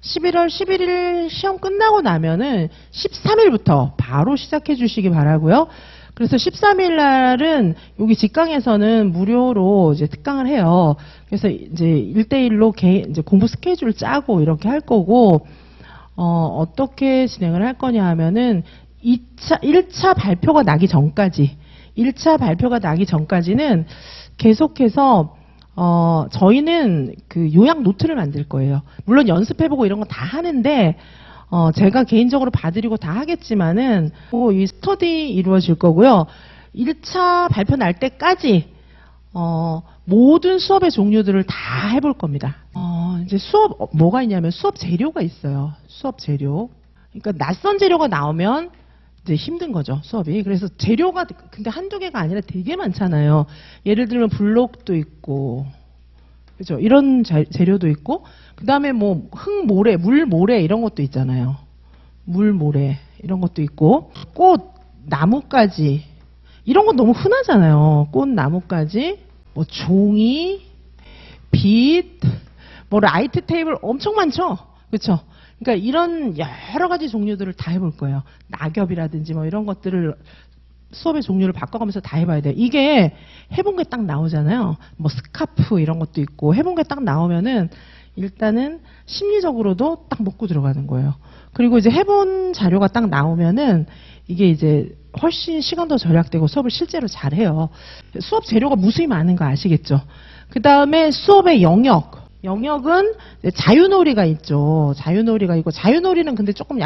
11월 11일 시험 끝나고 나면은 13일부터 바로 시작해 주시기 바라고요. 그래서 13일 날은 여기 직강에서는 무료로 이제 특강을 해요. 그래서 이제 1대1로 이제 공부 스케줄 짜고 이렇게 할 거고, 어떻게 진행을 할 거냐 하면은 1차 발표가 나기 전까지, 1차 발표가 나기 전까지는 계속해서 저희는 그 요약 노트를 만들 거예요. 물론 연습해보고 이런 거 다 하는데, 제가 개인적으로 봐드리고 다 하겠지만은, 이 스터디 이루어질 거고요. 1차 발표 날 때까지, 모든 수업의 종류들을 다 해볼 겁니다. 이제 수업, 뭐가 있냐면 수업 재료가 있어요. 수업 재료. 그러니까 낯선 재료가 나오면 이제 힘든 거죠, 수업이. 그래서 재료가 근데 한두 개가 아니라 되게 많잖아요. 예를 들면 블록도 있고, 그죠? 이런 재료도 있고, 그 다음에 뭐 흙모래, 물모래 이런 것도 있잖아요. 물모래 이런 것도 있고, 꽃, 나뭇가지 이런 건 너무 흔하잖아요. 꽃, 나뭇가지, 뭐 종이, 빛, 뭐 라이트 테이블 엄청 많죠, 그렇죠? 그러니까 이런 여러 가지 종류들을 다 해볼 거예요. 낙엽이라든지 뭐 이런 것들을 수업의 종류를 바꿔가면서 다 해봐야 돼요. 이게 해본 게 딱 나오잖아요. 뭐 스카프 이런 것도 있고 해본 게 딱 나오면은 일단은 심리적으로도 딱 먹고 들어가는 거예요. 그리고 이제 해본 자료가 딱 나오면은 이게 이제 훨씬 시간도 절약되고 수업을 실제로 잘해요. 수업 재료가 무수히 많은 거 아시겠죠? 그 다음에 수업의 영역은 자유놀이가 있죠. 자유놀이가 있고, 자유놀이는 근데 조금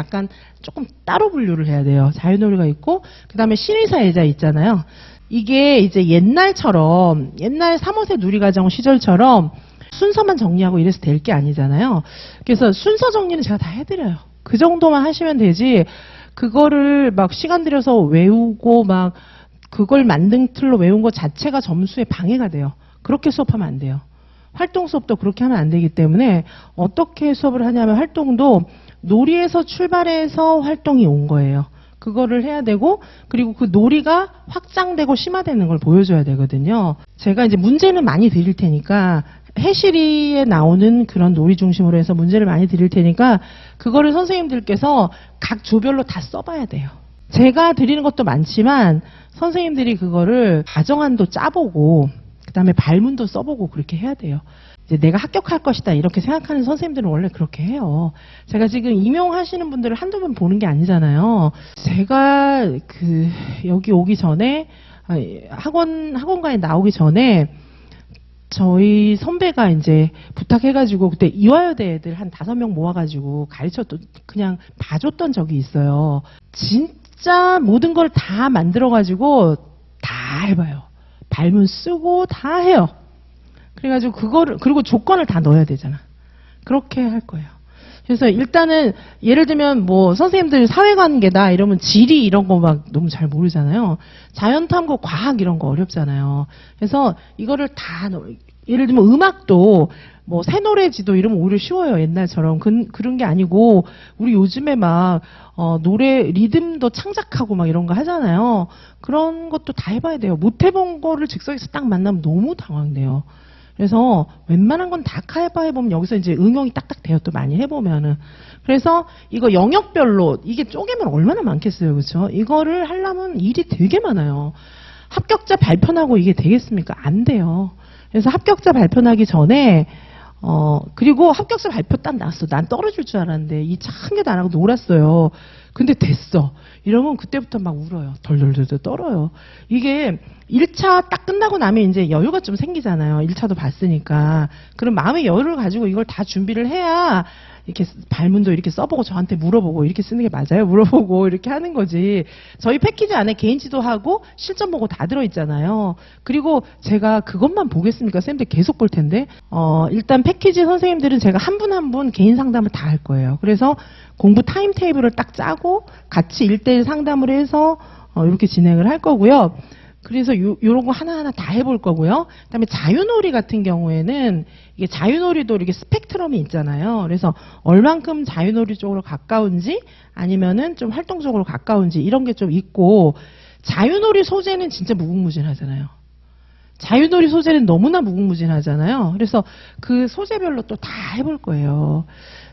따로 분류를 해야 돼요. 자유놀이가 있고, 그 다음에 신의사예자 있잖아요. 이게 이제 옛날 3호세 누리과정 시절처럼 순서만 정리하고 이래서 될 게 아니잖아요. 그래서 순서 정리는 제가 다 해드려요. 그 정도만 하시면 되지, 그거를 막 시간 들여서 외우고 막 그걸 만든 틀로 외운 것 자체가 점수에 방해가 돼요. 그렇게 수업하면 안 돼요. 활동 수업도 그렇게 하면 안 되기 때문에 어떻게 수업을 하냐면 활동도 놀이에서 출발해서 활동이 온 거예요. 그거를 해야 되고, 그리고 그 놀이가 확장되고 심화되는 걸 보여줘야 되거든요. 제가 이제 문제는 많이 드릴 테니까, 해시리에 나오는 그런 놀이 중심으로 해서 문제를 많이 드릴 테니까 그거를 선생님들께서 각 조별로 다 써봐야 돼요. 제가 드리는 것도 많지만 선생님들이 그거를 과정안도 짜보고 그 다음에 발문도 써보고 그렇게 해야 돼요. 이제 내가 합격할 것이다 이렇게 생각하는 선생님들은 원래 그렇게 해요. 제가 지금 임용하시는 분들을 한두 번 보는 게 아니잖아요. 제가 여기 오기 전에 학원가에 나오기 전에 저희 선배가 이제 부탁해가지고 그때 이화여대 애들 한 5명 모아가지고 그냥 봐줬던 적이 있어요. 진짜 모든 걸 다 만들어가지고 다 해봐요. 발문 쓰고 다 해요. 그래가지고 그리고 조건을 다 넣어야 되잖아. 그렇게 할 거예요. 그래서 일단은 예를 들면 뭐 선생님들 사회관계다 이러면 지리 이런 거 막 너무 잘 모르잖아요. 자연탐구, 과학 이런 거 어렵잖아요. 그래서 이거를 다 예를 들면 음악도 뭐 새노래지도 이러면 오히려 쉬워요. 옛날처럼 그런 게 아니고 우리 요즘에 막 노래 리듬도 창작하고 막 이런 거 하잖아요. 그런 것도 다 해봐야 돼요. 못 해본 거를 즉석에서 딱 만나면 너무 당황돼요. 그래서 웬만한 건 다 해보면 여기서 이제 응용이 딱딱 돼요. 또 많이 해보면은. 그래서 이거 영역별로 이게 쪼개면 얼마나 많겠어요. 그렇죠? 이거를 하려면 일이 되게 많아요. 합격자 발표나고 이게 되겠습니까? 안 돼요. 그래서 합격자 발표나기 전에 그리고 합격자 발표 딱 났어. 난 떨어질 줄 알았는데 2차 한 개도 안 하고 놀았어요. 근데 됐어. 이러면 그때부터 막 울어요. 덜덜덜 떨어요. 이게 1차 딱 끝나고 나면 이제 여유가 좀 생기잖아요. 1차도 봤으니까. 그럼 마음의 여유를 가지고 이걸 다 준비를 해야 이렇게 발문도 이렇게 써보고 저한테 물어보고 이렇게 쓰는 게 맞아요? 물어보고 이렇게 하는 거지. 저희 패키지 안에 개인 지도하고 실전 보고 다 들어있잖아요. 그리고 제가 그것만 보겠습니까? 쌤들 계속 볼 텐데. 일단 패키지 선생님들은 제가 한 분 한 분 개인 상담을 다 할 거예요. 그래서 공부 타임테이블을 딱 짜고 같이 1대1 상담을 해서 이렇게 진행을 할 거고요. 그래서 요런 거 하나하나 다 해볼 거고요. 그다음에 자유놀이 같은 경우에는 이게 자유놀이도 이렇게 스펙트럼이 있잖아요. 그래서 얼만큼 자유놀이 쪽으로 가까운지 아니면은 좀 활동적으로 가까운지 이런 게 좀 있고, 자유놀이 소재는 진짜 무궁무진하잖아요. 자유놀이 소재는 너무나 무궁무진하잖아요. 그래서 그 소재별로 또 다 해볼 거예요.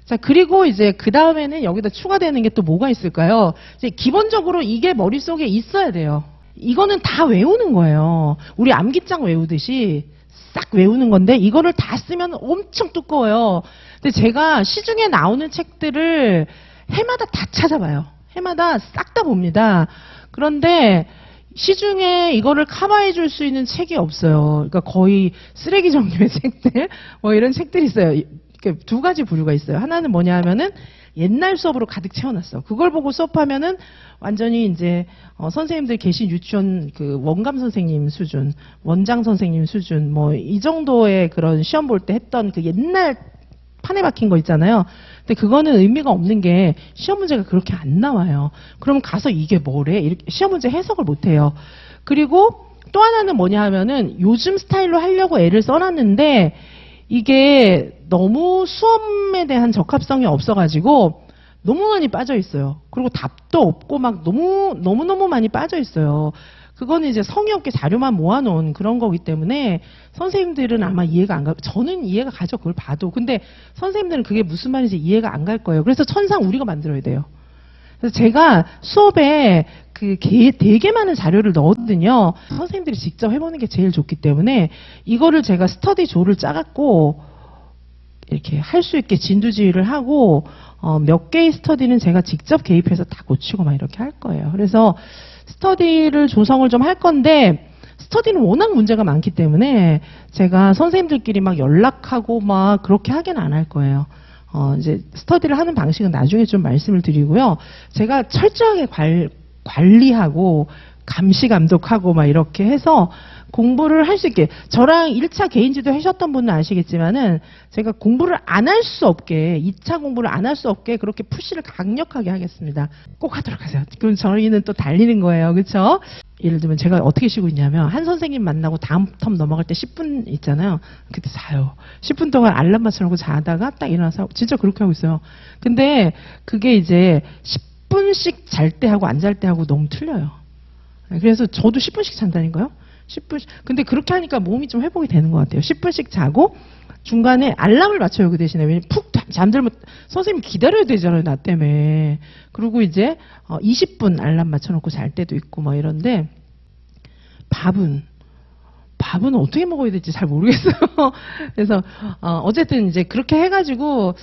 자, 그리고 이제 그 다음에는 여기다 추가되는 게 또 뭐가 있을까요? 이제 기본적으로 이게 머릿속에 있어야 돼요. 이거는 다 외우는 거예요. 우리 암기장 외우듯이 싹 외우는 건데 이거를 다 쓰면 엄청 두꺼워요. 근데 제가 시중에 나오는 책들을 해마다 다 찾아봐요. 해마다 싹 다 봅니다. 그런데 시중에 이거를 커버해 줄 수 있는 책이 없어요. 그러니까 거의 쓰레기 종류의 책들, 뭐 이런 책들이 있어요. 이렇게 두 가지 부류가 있어요. 하나는 뭐냐 하면은 옛날 수업으로 가득 채워놨어. 그걸 보고 수업하면은 완전히 이제 선생님들 계신 유치원 그 원감 선생님 수준, 원장 선생님 수준, 뭐 이 정도의 그런 시험 볼 때 했던 그 옛날 판에 박힌 거 있잖아요. 근데 그거는 의미가 없는 게 시험 문제가 그렇게 안 나와요. 그럼 가서 이게 뭐래? 이렇게 시험 문제 해석을 못 해요. 그리고 또 하나는 뭐냐 하면은 요즘 스타일로 하려고 애를 써놨는데 이게 너무 수험에 대한 적합성이 없어가지고 너무 많이 빠져 있어요. 그리고 답도 없고 막 너무너무 많이 빠져 있어요. 그거는 이제 성의 없게 자료만 모아놓은 그런 거기 때문에 선생님들은 아마 이해가 안 가. 저는 이해가 가죠. 그걸 봐도. 근데 선생님들은 그게 무슨 말인지 이해가 안 갈 거예요. 그래서 천상 우리가 만들어야 돼요. 그래서 제가 수업에 되게 많은 자료를 넣었거든요. 선생님들이 직접 해보는 게 제일 좋기 때문에 이거를 제가 스터디 조를 짜갖고 이렇게 할 수 있게 진두지휘를 하고 몇 개의 스터디는 제가 직접 개입해서 다 고치고 막 이렇게 할 거예요. 그래서 스터디를 조성을 좀 할 건데 스터디는 워낙 문제가 많기 때문에 제가 선생님들끼리 막 연락하고 막 그렇게 하긴 안 할 거예요. 이제 스터디를 하는 방식은 나중에 좀 말씀을 드리고요. 제가 철저하게 관리하고 감시 감독하고 막 이렇게 해서 공부를 할 수 있게, 저랑 1차 개인지도 하셨던 분은 아시겠지만은 제가 공부를 안 할 수 없게, 2차 공부를 안 할 수 없게 그렇게 푸시를 강력하게 하겠습니다. 꼭 하도록 하세요. 그럼 저희는 또 달리는 거예요. 그렇죠? 예를 들면 제가 어떻게 쉬고 있냐면 한 선생님 만나고 다음 텀 넘어갈 때 10분 있잖아요. 그때 자요. 10분 동안 알람 맞춰놓고 자다가 딱 일어나서 진짜 그렇게 하고 있어요. 근데 그게 이제 10분씩 잘 때 하고 안 잘 때 하고 너무 틀려요. 그래서 저도 10분씩 잔다니까요. 10분씩. 근데 그렇게 하니까 몸이 좀 회복이 되는 것 같아요. 10분씩 자고 중간에 알람을 맞춰요. 그 대신에. 왜냐면 푹 잠들면 선생님 기다려야 되잖아요. 나 때문에. 그리고 이제 20분 알람 맞춰놓고 잘 때도 있고 뭐 이런데 밥은 어떻게 먹어야 될지 잘 모르겠어요. 그래서 어쨌든 이제 그렇게 해가지고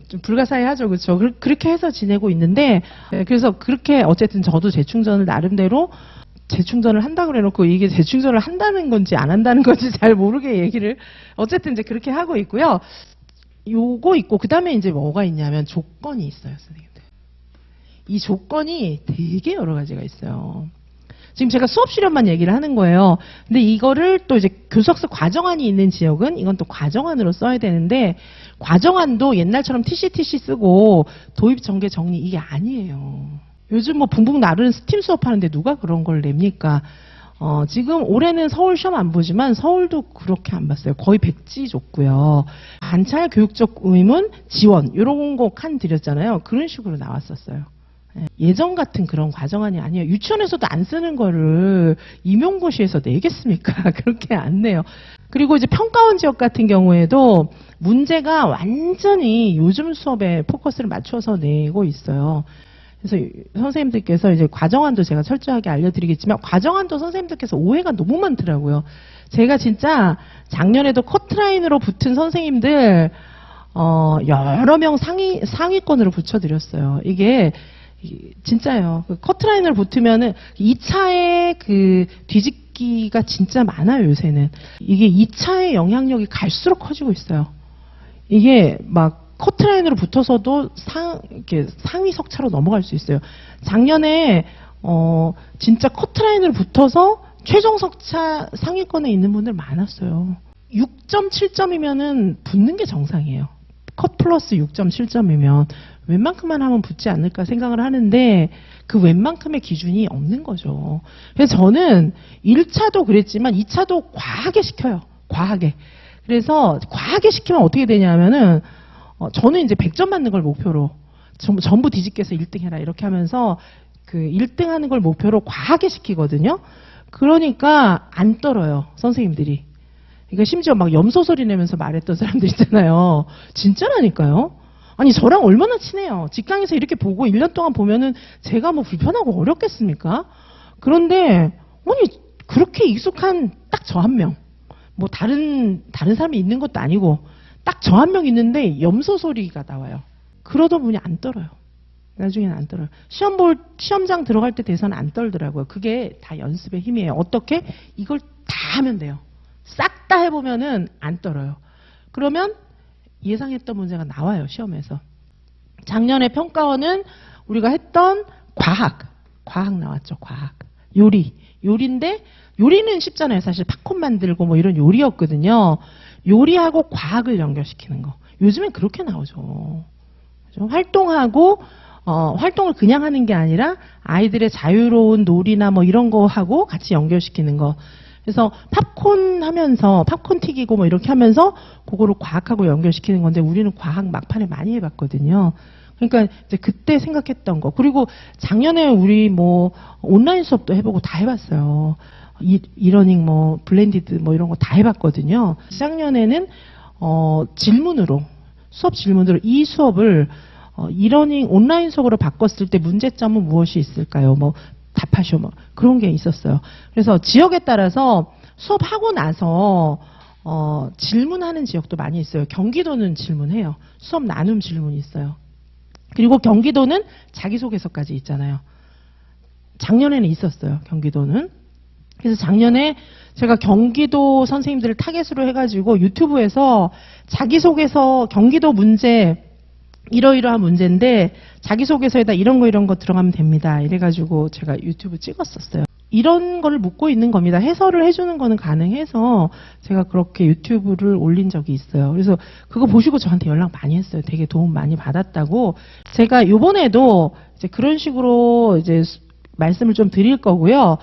좀 불가사의하죠. 그렇죠? 그렇게 해서 지내고 있는데 그래서 그렇게 어쨌든 저도 재충전을 나름대로 재충전을 한다고 그래놓고 이게 재충전을 한다는 건지 안 한다는 건지 잘 모르게 얘기를 어쨌든 이제 그렇게 하고 있고요. 요거 있고 그다음에 이제 뭐가 있냐면 조건이 있어요, 선생님들. 이 조건이 되게 여러 가지가 있어요. 지금 제가 수업 실험만 얘기를 하는 거예요. 근데 이거를 또 이제 교석서 과정안이 있는 지역은 이건 또 과정안으로 써야 되는데 과정안도 옛날처럼 TC 쓰고 도입 전개 정리 이게 아니에요. 요즘 뭐 붕붕 나르는 스팀 수업하는데 누가 그런 걸 냅니까? 지금 올해는 서울 시험 안 보지만 서울도 그렇게 안 봤어요. 거의 백지 줬고요. 관찰 교육적 의문 지원 이런 거 칸 드렸잖아요. 그런 식으로 나왔었어요. 예전 같은 그런 과정안이 아니에요. 유치원에서도 안 쓰는 거를 임용고시에서 내겠습니까? 그렇게 안 내요. 그리고 이제 평가원 지역 같은 경우에도 문제가 완전히 요즘 수업에 포커스를 맞춰서 내고 있어요. 그래서 선생님들께서 이제 과정안도 제가 철저하게 알려드리겠지만 과정안도 선생님들께서 오해가 너무 많더라고요. 제가 진짜 작년에도 커트라인으로 붙은 선생님들 여러 명 상위권으로 붙여드렸어요. 이게 진짜요. 그 커트라인을 붙으면은 2차의 그 뒤집기가 진짜 많아요, 요새는. 이게 2차의 영향력이 갈수록 커지고 있어요. 이게 막 커트라인으로 붙어서도 이렇게 상위 석차로 넘어갈 수 있어요. 작년에 진짜 커트라인으로 붙어서 최종 석차 상위권에 있는 분들 많았어요. 6.7점이면은 붙는 게 정상이에요. 컷 플러스 6.7점이면 웬만큼만 하면 붙지 않을까 생각을 하는데 그 웬만큼의 기준이 없는 거죠. 그래서 저는 1차도 그랬지만 2차도 과하게 시켜요. 과하게. 그래서 과하게 시키면 어떻게 되냐면은 저는 이제 100점 받는 걸 목표로 전부 뒤집게서 1등 해라 이렇게 하면서 그 1등 하는 걸 목표로 과하게 시키거든요. 그러니까 안 떨어요, 선생님들이. 그러니까 심지어 막 염소소리 내면서 말했던 사람들 있잖아요. 진짜라니까요. 아니 저랑 얼마나 친해요. 직강에서 이렇게 보고 1년 동안 보면은 제가 뭐 불편하고 어렵겠습니까? 그런데 아니 그렇게 익숙한 딱 저 한 명. 뭐 다른 사람이 있는 것도 아니고 딱 저 한 명 있는데 염소 소리가 나와요. 그러던 분이 안 떨어요. 나중에는 안 떨어요. 시험장 들어갈 때 돼서는 안 떨더라고요. 그게 다 연습의 힘이에요. 어떻게? 이걸 다 하면 돼요. 싹 다 해보면은 안 떨어요. 그러면 예상했던 문제가 나와요, 시험에서. 작년에 평가원은 우리가 했던 과학 나왔죠, 과학. 요리인데, 요리는 쉽잖아요. 사실 팝콘 만들고 뭐 이런 요리였거든요. 요리하고 과학을 연결시키는 거. 요즘엔 그렇게 나오죠. 활동하고, 활동을 그냥 하는 게 아니라 아이들의 자유로운 놀이나 뭐 이런 거 하고 같이 연결시키는 거. 그래서 팝콘 하면서, 팝콘 튀기고 뭐 이렇게 하면서 그거를 과학하고 연결시키는 건데 우리는 과학 막판에 많이 해봤거든요. 그러니까 이제 그때 생각했던 거. 그리고 작년에 우리 뭐 온라인 수업도 해보고 다 해봤어요. 이러닝 뭐 블렌디드 뭐 이런 거 다 해봤거든요. 작년에는 수업 질문으로 이 수업을 이러닝 온라인 수업으로 바꿨을 때 문제점은 무엇이 있을까요? 뭐 답하시오 뭐 그런 게 있었어요. 그래서 지역에 따라서 수업하고 나서 질문하는 지역도 많이 있어요. 경기도는 질문해요. 수업 나눔 질문이 있어요. 그리고 경기도는 자기소개서까지 있잖아요. 작년에는 있었어요. 경기도는. 그래서 작년에 제가 경기도 선생님들을 타겟으로 해가지고 유튜브에서 자기소개서 경기도 문제 이러이러한 문제인데 자기소개서에다 이런 거 들어가면 됩니다. 이래가지고 제가 유튜브 찍었었어요. 이런 거를 묻고 있는 겁니다. 해설을 해주는 거는 가능해서 제가 그렇게 유튜브를 올린 적이 있어요. 그래서 그거 보시고 저한테 연락 많이 했어요. 되게 도움 많이 받았다고. 제가 요번에도 이제 그런 식으로 이제 말씀을 좀 드릴 거고요.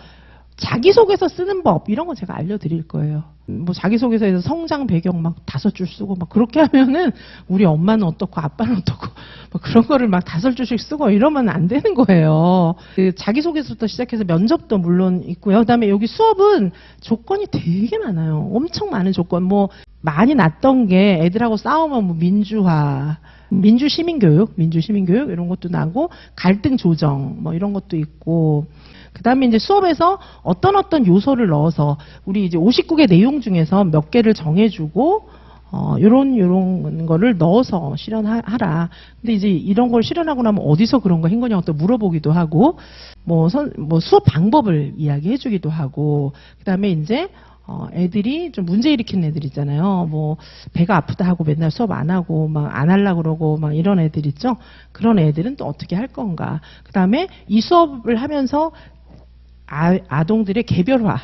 자기소개서 쓰는 법 이런 거 제가 알려드릴 거예요. 뭐 자기소개서에서 성장 배경 막 5줄 쓰고 막 그렇게 하면은 우리 엄마는 어떻고 아빠는 어떻고 막 그런 거를 막 5줄씩 쓰고 이러면 안 되는 거예요. 그 자기소개서부터 시작해서 면접도 물론 있고요. 그다음에 여기 수업은 조건이 되게 많아요. 엄청 많은 조건. 뭐 많이 났던 게 애들하고 싸우면 뭐 민주화, 민주시민교육 이런 것도 나고 갈등 조정 뭐 이런 것도 있고. 그 다음에 이제 수업에서 어떤 요소를 넣어서 우리 이제 59개 내용 중에서 몇 개를 정해주고 요런 거를 넣어서 실현하라. 근데 이제 이런 걸 실현하고 나면 어디서 그런 거 한 거냐고 또 물어보기도 하고 뭐 수업 방법을 이야기해주기도 하고 그 다음에 이제 애들이 좀 문제 일으키는 애들 있잖아요. 뭐 배가 아프다 하고 맨날 수업 안 하고 막 안 하려고 그러고 막 이런 애들 있죠. 그런 애들은 또 어떻게 할 건가. 그 다음에 이 수업을 하면서 아동들의 개별화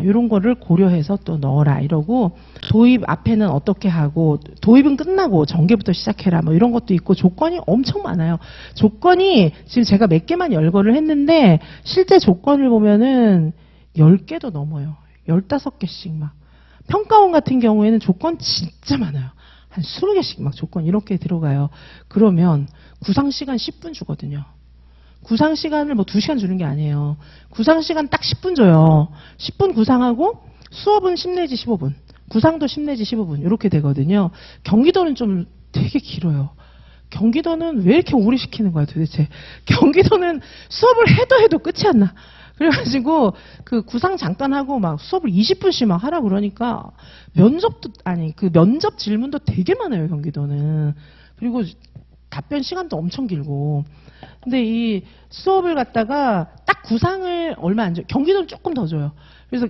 이런 거를 고려해서 또 넣어라 이러고 도입 앞에는 어떻게 하고 도입은 끝나고 전개부터 시작해라 뭐 이런 것도 있고 조건이 엄청 많아요. 조건이 지금 제가 몇 개만 열거를 했는데 실제 조건을 보면은 10개도 넘어요. 15개씩 막. 평가원 같은 경우에는 조건 진짜 많아요. 한 20개씩 막 조건 이렇게 들어가요. 그러면 구상시간 10분 주거든요. 구상시간을 뭐 2시간 주는 게 아니에요. 구상시간 딱 10분 줘요. 10분 구상하고 수업은 10 내지 15분. 구상도 10 내지 15분. 이렇게 되거든요. 경기도는 좀 되게 길어요. 경기도는 왜 이렇게 오래 시키는 거야 도대체. 경기도는 수업을 해도 끝이 안 나. 그래가지고 그 구상 잠깐 하고 막 수업을 20분씩 막 하라 그러니까 면접 질문도 되게 많아요 경기도는. 그리고 답변 시간도 엄청 길고. 근데 이 수업을 갖다가 딱 구상을 얼마 안 줘요. 경기도는 조금 더 줘요. 그래서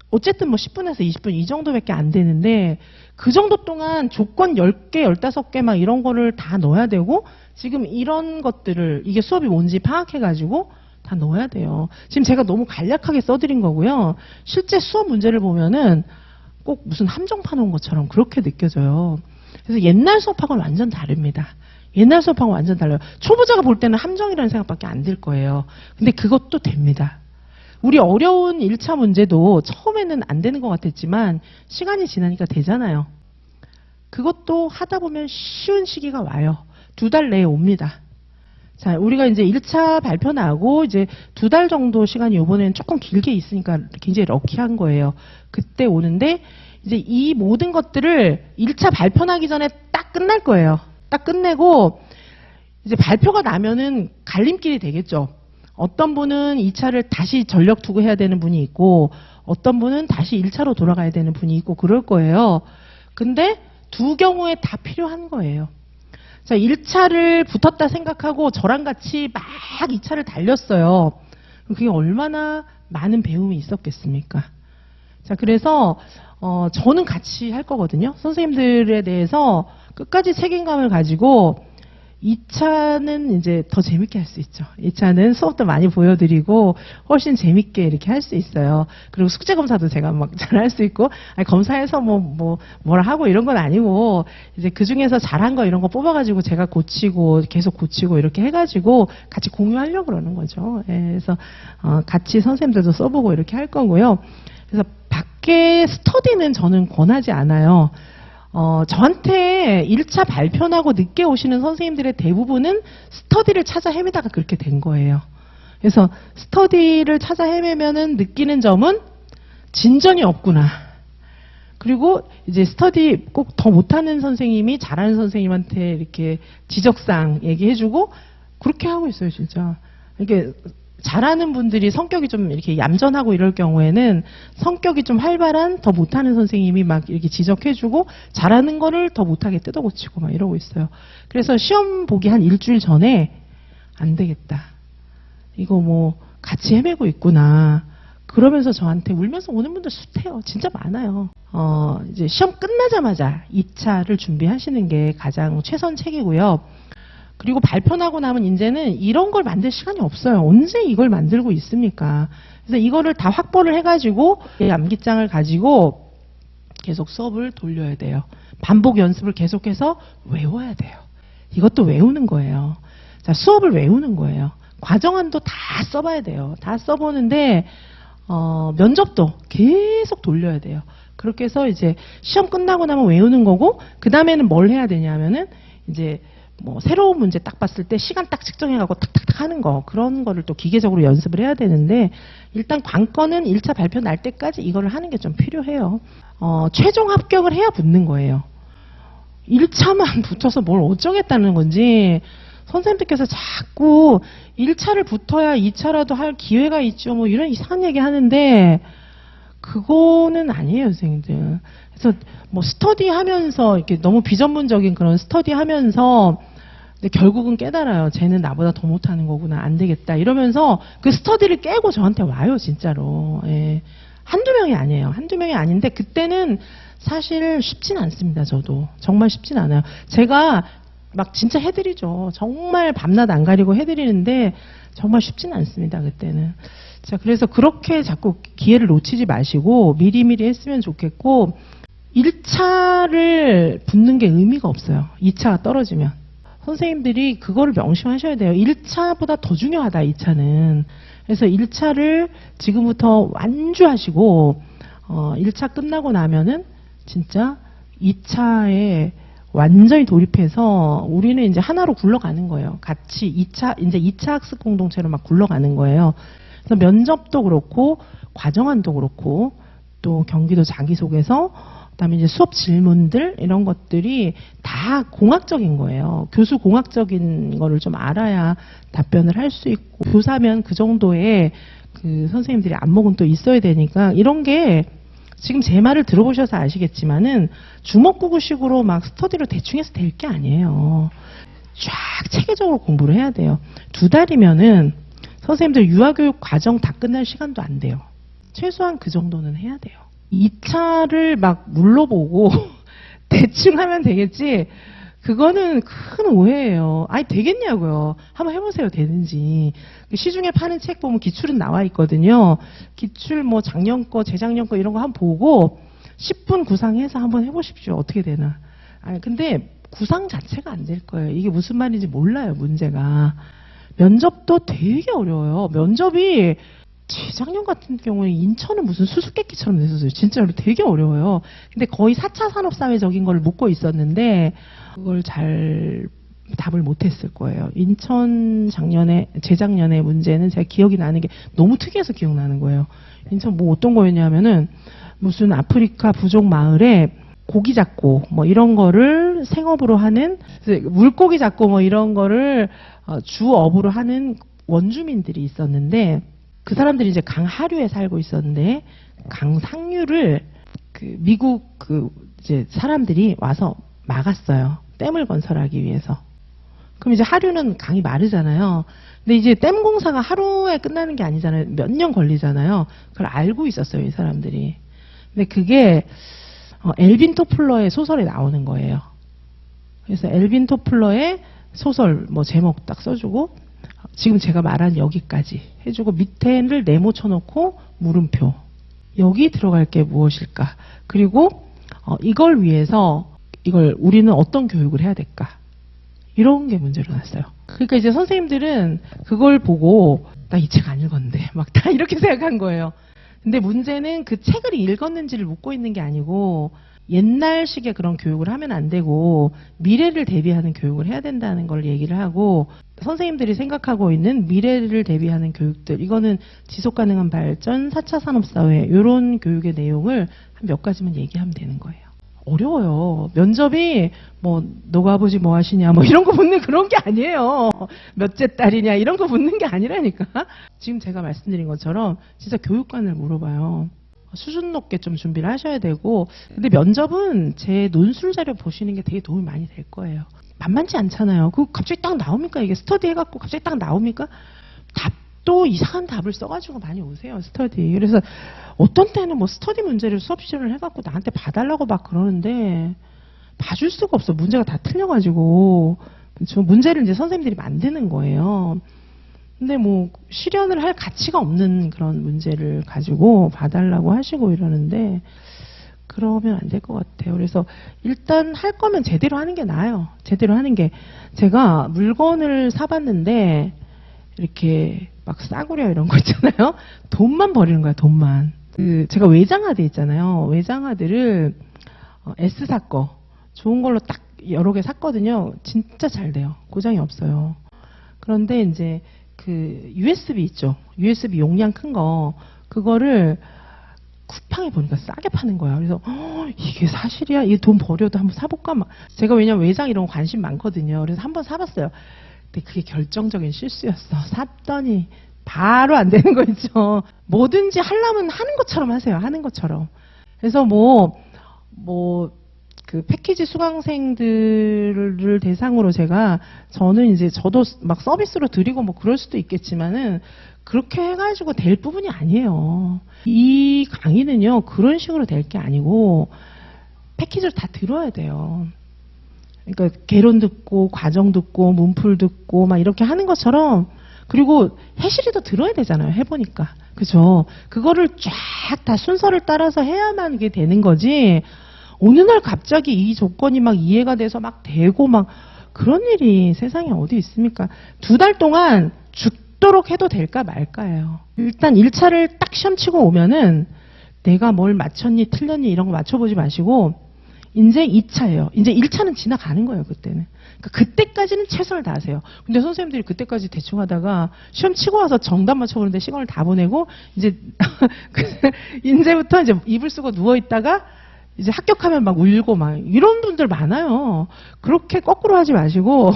어쨌든 뭐 10분에서 20분 이 정도밖에 안 되는데 그 정도 동안 조건 10개, 15개 막 이런 거를 다 넣어야 되고 지금 이런 것들을 이게 수업이 뭔지 파악해가지고 다 넣어야 돼요. 지금 제가 너무 간략하게 써드린 거고요. 실제 수업 문제를 보면은 꼭 무슨 함정 파놓은 것처럼 그렇게 느껴져요. 그래서 옛날 수업하고는 완전 다릅니다. 옛날 수업하고 완전 달라요. 초보자가 볼 때는 함정이라는 생각밖에 안 들 거예요. 근데 그것도 됩니다. 우리 어려운 1차 문제도 처음에는 안 되는 것 같았지만 시간이 지나니까 되잖아요. 그것도 하다 보면 쉬운 시기가 와요. 2달 내에 옵니다. 자, 우리가 이제 1차 발표 나고 이제 2달 정도 시간이 이번에는 조금 길게 있으니까 굉장히 럭키한 거예요. 그때 오는데 이제 이 모든 것들을 1차 발표 나기 전에 딱 끝날 거예요. 딱 끝내고 이제 발표가 나면은 갈림길이 되겠죠. 어떤 분은 2차를 다시 전력 투구 해야 되는 분이 있고 어떤 분은 다시 1차로 돌아가야 되는 분이 있고 그럴 거예요. 근데 두 경우에 다 필요한 거예요. 자, 1차를 붙었다 생각하고 저랑 같이 막 2차를 달렸어요. 그게 얼마나 많은 배움이 있었겠습니까? 자, 그래서 저는 같이 할 거거든요. 선생님들에 대해서 끝까지 책임감을 가지고 2차는 이제 더 재밌게 할 수 있죠. 2차는 수업도 많이 보여드리고 훨씬 재밌게 이렇게 할 수 있어요. 그리고 숙제 검사도 제가 막 잘 할 수 있고, 아니, 검사해서 뭐라 하고 이런 건 아니고, 이제 그 중에서 잘한 거 이런 거 뽑아가지고 제가 고치고, 계속 고치고 이렇게 해가지고 같이 공유하려고 그러는 거죠. 예, 그래서, 같이 선생님들도 써보고 이렇게 할 거고요. 그래서 밖에 스터디는 저는 권하지 않아요. 저한테 1차 발표 나고 늦게 오시는 선생님들의 대부분은 스터디를 찾아 헤매다가 그렇게 된 거예요. 그래서 스터디를 찾아 헤매면은 느끼는 점은 진전이 없구나. 그리고 이제 스터디 꼭 더 못하는 선생님이 잘하는 선생님한테 이렇게 지적사항 얘기해주고 그렇게 하고 있어요, 진짜. 이게 잘하는 분들이 성격이 좀 이렇게 얌전하고 이럴 경우에는 성격이 좀 활발한 더 못하는 선생님이 막 이렇게 지적해주고 잘하는 거를 더 못하게 뜯어고치고 막 이러고 있어요. 그래서 시험 보기 한 일주일 전에 안 되겠다. 이거 뭐 같이 헤매고 있구나. 그러면서 저한테 울면서 오는 분들 숱해요. 진짜 많아요. 이제 시험 끝나자마자 2차를 준비하시는 게 가장 최선책이고요. 그리고 발표 나고 나면 이제는 이런 걸 만들 시간이 없어요. 언제 이걸 만들고 있습니까? 그래서 이거를 다 확보를 해가지고 암기장을 가지고 계속 수업을 돌려야 돼요. 반복 연습을 계속해서 외워야 돼요. 이것도 외우는 거예요. 자, 수업을 외우는 거예요. 과정안도 다 써봐야 돼요. 다 써보는데 면접도 계속 돌려야 돼요. 그렇게 해서 이제 시험 끝나고 나면 외우는 거고 그 다음에는 뭘 해야 되냐면은 이제 뭐 새로운 문제 딱 봤을 때 시간 딱 측정해가고 탁탁탁 하는 거 그런 거를 또 기계적으로 연습을 해야 되는데 일단 관건은 1차 발표 날 때까지 이거를 하는 게 좀 필요해요. 최종 합격을 해야 붙는 거예요. 1차만 붙어서 뭘 어쩌겠다는 건지 선생님들께서 자꾸 1차를 붙어야 2차라도 할 기회가 있죠. 뭐 이런 이상한 얘기 하는데 그거는 아니에요, 선생님들. 그래서 뭐 스터디 하면서 이렇게 너무 비전문적인 그런 스터디 하면서 근데 결국은 깨달아요. 쟤는 나보다 더 못하는 거구나. 안 되겠다. 이러면서 그 스터디를 깨고 저한테 와요, 진짜로. 예. 한두 명이 아니에요. 한두 명이 아닌데 그때는 사실 쉽진 않습니다, 저도. 정말 쉽진 않아요. 제가 막 진짜 해드리죠. 정말 밤낮 안 가리고 해드리는데 정말 쉽진 않습니다, 그때는. 자, 그래서 그렇게 자꾸 기회를 놓치지 마시고 미리미리 했으면 좋겠고 1차를 붙는 게 의미가 없어요. 2차가 떨어지면. 선생님들이 그거를 명심하셔야 돼요. 1차보다 더 중요하다, 2차는. 그래서 1차를 지금부터 완주하시고 1차 끝나고 나면은 진짜 2차에 완전히 돌입해서 우리는 이제 하나로 굴러가는 거예요. 같이 이제 2차 학습 공동체로 막 굴러가는 거예요. 그래서 면접도 그렇고 과정안도 그렇고 또 경기도 자기소개서 그다음에 이제 수업 질문들 이런 것들이 다 공학적인 거예요. 교수 공학적인 거를 좀 알아야 답변을 할 수 있고 교사면 그 정도의 그 선생님들이 안목은 또 있어야 되니까 이런 게 지금 제 말을 들어보셔서 아시겠지만은 주먹구구식으로 막 스터디로 대충 해서 될 게 아니에요. 쫙 체계적으로 공부를 해야 돼요. 2달이면은 선생님들 유아교육 과정 다 끝날 시간도 안 돼요. 최소한 그 정도는 해야 돼요. 2차를 막 물러보고 대충 하면 되겠지 그거는 큰 오해예요. 아니 되겠냐고요. 한번 해보세요. 되는지. 시중에 파는 책 보면 기출은 나와 있거든요. 기출 뭐 작년 거 재작년 거 이런 거 한번 보고 10분 구상해서 한번 해보십시오. 어떻게 되나. 아니 근데 구상 자체가 안 될 거예요. 이게 무슨 말인지 몰라요. 문제가. 면접도 되게 어려워요. 면접이 재작년 같은 경우에 인천은 무슨 수수께끼처럼 됐었어요. 진짜로 되게 어려워요. 근데 거의 4차 산업사회적인 걸 묻고 있었는데 그걸 잘 답을 못했을 거예요. 인천 재작년에 문제는 제가 기억이 나는 게 너무 특이해서 기억나는 거예요. 인천 뭐 어떤 거였냐면은 무슨 아프리카 부족 마을에 고기 잡고 뭐 이런 거를 생업으로 하는, 물고기 잡고 뭐 이런 거를 주업으로 하는 원주민들이 있었는데, 그 사람들이 이제 강 하류에 살고 있었는데 강 상류를 그 미국 이제 사람들이 와서 막았어요. 댐을 건설하기 위해서. 그럼 이제 하류는 강이 마르잖아요. 근데 이제 댐 공사가 하루에 끝나는 게 아니잖아요. 몇 년 걸리잖아요. 그걸 알고 있었어요, 이 사람들이. 근데 그게 엘빈 토플러의 소설에 나오는 거예요. 그래서 엘빈 토플러의 소설 뭐 제목 딱 써주고, 지금 제가 말한 여기까지 해주고, 밑에를 네모 쳐놓고 물음표. 여기 들어갈 게 무엇일까? 그리고 이걸 위해서 우리는 어떤 교육을 해야 될까? 이런 게 문제로 났어요. 그러니까 이제 선생님들은 그걸 보고 나 이 책 안 읽었는데 막 다 이렇게 생각한 거예요. 근데 문제는 그 책을 읽었는지를 묻고 있는 게 아니고, 옛날식의 그런 교육을 하면 안 되고 미래를 대비하는 교육을 해야 된다는 걸 얘기를 하고, 선생님들이 생각하고 있는 미래를 대비하는 교육들, 이거는 지속가능한 발전, 4차 산업사회, 이런 교육의 내용을 한 몇 가지만 얘기하면 되는 거예요. 어려워요. 면접이 뭐 너가 아버지 뭐 하시냐 뭐 이런 거 묻는 그런 게 아니에요. 몇째 딸이냐 이런 거 묻는 게 아니라니까. 지금 제가 말씀드린 것처럼 진짜 교육관을 물어봐요. 수준 높게 좀 준비를 하셔야 되고, 근데 면접은 제 논술 자료 보시는 게 되게 도움이 많이 될 거예요. 만만치 않잖아요. 그 갑자기 딱 나옵니까? 이게 스터디 해갖고 갑자기 딱 나옵니까? 답도 이상한 답을 써가지고 많이 오세요, 스터디. 그래서 어떤 때는 뭐 스터디 문제를 수업 시간을 해갖고 나한테 봐달라고 막 그러는데 봐줄 수가 없어. 문제가 다 틀려가지고. 저 문제를 이제 선생님들이 만드는 거예요. 근데 뭐 실현을 할 가치가 없는 그런 문제를 가지고 봐달라고 하시고 이러는데, 그러면 안 될 것 같아요. 그래서 일단 할 거면 제대로 하는 게 나아요. 제대로 하는 게. 제가 물건을 사봤는데 이렇게 막 싸구려 이런 거 있잖아요. 돈만 버리는 거야, 돈만. 제가 외장하드 있잖아요. 외장하드를 S사 거 좋은 걸로 딱 여러 개 샀거든요. 진짜 잘 돼요. 고장이 없어요. 그런데 이제 그 USB 있죠. USB 용량 큰 거, 그거를 쿠팡에 보니까 싸게 파는 거야. 그래서 이게 사실이야? 이 돈 버려도 한번 사볼까? 막. 제가 왜냐면 외장 이런 거 관심 많거든요. 그래서 한번 사봤어요. 근데 그게 결정적인 실수였어. 샀더니 바로 안 되는 거 있죠. 뭐든지 하려면 하는 것처럼 하세요. 하는 것처럼. 그래서 그 패키지 수강생들을 대상으로 저는 이제 저도 막 서비스로 드리고 뭐 그럴 수도 있겠지만은, 그렇게 해가지고 될 부분이 아니에요. 이 강의는요, 그런 식으로 될 게 아니고, 패키지를 다 들어야 돼요. 그러니까 개론 듣고, 과정 듣고, 문풀 듣고, 막 이렇게 하는 것처럼, 그리고 해실이도 들어야 되잖아요. 해보니까. 그죠? 그거를 쫙 다 순서를 따라서 해야만 이게 되는 거지, 어느 날 갑자기 이 조건이 막 이해가 돼서 막 되고 막 그런 일이 세상에 어디 있습니까? 2달 동안 죽도록 해도 될까 말까예요. 일단 1차를 딱 시험 치고 오면은 내가 뭘 맞췄니 틀렸니 이런 거 맞춰보지 마시고, 이제 2차예요. 이제 1차는 지나가는 거예요, 그때는. 그러니까 그때까지는 최선을 다하세요. 근데 선생님들이 그때까지 대충 하다가 시험 치고 와서 정답 맞춰보는데 시간을 다 보내고, 이제부터 이제 이불 쓰고 누워있다가 이제 합격하면 막 울고 막 이런 분들 많아요. 그렇게 거꾸로 하지 마시고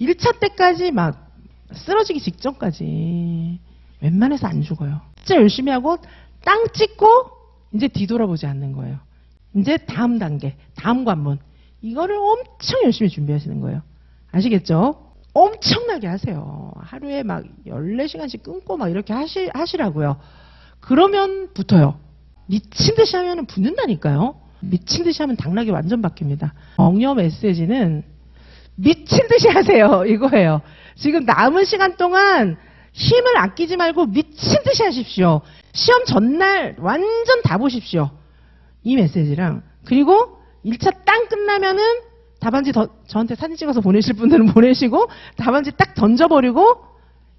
1차 때까지 막 쓰러지기 직전까지 웬만해서 안 죽어요. 진짜 열심히 하고 땅 찍고 이제 뒤돌아보지 않는 거예요. 이제 다음 단계, 다음 관문, 이거를 엄청 열심히 준비하시는 거예요. 아시겠죠? 엄청나게 하세요. 하루에 막 14시간씩 끊고 막 이렇게 하시라고요. 그러면 붙어요. 미친 듯이 하면 붙는다니까요. 미친 듯이 하면 당락이 완전 바뀝니다. 격려 메시지는 미친 듯이 하세요. 이거예요. 지금 남은 시간 동안 힘을 아끼지 말고 미친 듯이 하십시오. 시험 전날 완전 다 보십시오. 이 메시지랑. 그리고 1차 땅 끝나면은 답안지 저한테 사진 찍어서 보내실 분들은 보내시고, 답안지 딱 던져버리고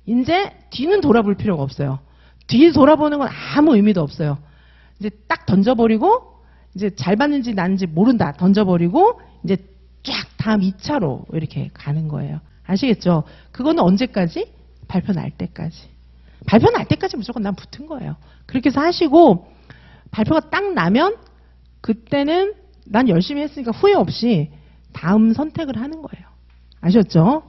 이제 뒤는 돌아볼 필요가 없어요. 뒤 돌아보는 건 아무 의미도 없어요. 이제 딱 던져버리고, 이제 잘 봤는지 나는지 모른다 던져버리고 이제 쫙 다음 2차로 이렇게 가는 거예요. 아시겠죠? 그거는 언제까지? 발표 날 때까지. 발표 날 때까지 무조건 난 붙은 거예요. 그렇게 해서 하시고 발표가 딱 나면 그때는 난 열심히 했으니까 후회 없이 다음 선택을 하는 거예요. 아셨죠?